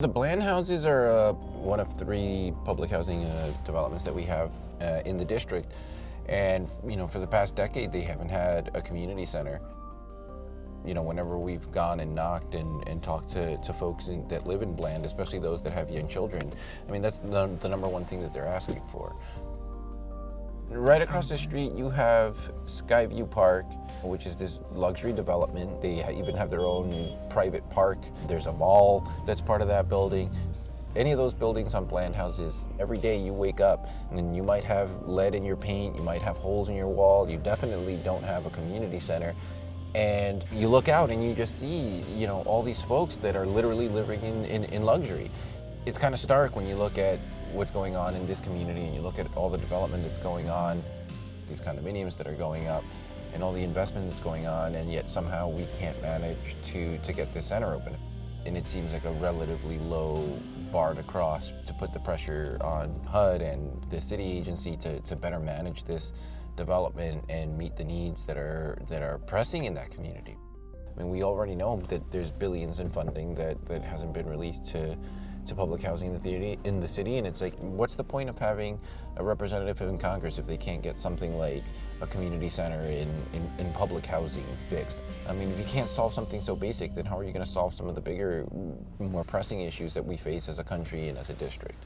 The Bland houses are one of three public housing developments that we have in the district. And, for the past decade, they haven't had a community center. Whenever we've gone and knocked and talked to folks that live in Bland, especially those that have young children, that's the number one thing that they're asking for. Right across the street, you have Skyview Park, which is this luxury development. They even have their own private park. There's a mall that's part of that building. Any of those buildings on Bland houses, every day you wake up and you might have lead in your paint, you might have holes in your wall, you definitely don't have a community center. And you look out and you just see, all these folks that are literally living in luxury. It's kind of stark when you look at what's going on in this community and you look at all the development that's going on, these condominiums that are going up, and all the investment that's going on, and yet somehow we can't manage to get this center open. And it seems like a relatively low bar to cross to put the pressure on HUD and the city agency to better manage this development and meet the needs that are pressing in that community. We already know that there's billions in funding that hasn't been released to public housing in the city, and it's like, what's the point of having a representative in Congress if they can't get something like a community center in public housing fixed? If you can't solve something so basic, then how are you going to solve some of the bigger, more pressing issues that we face as a country and as a district?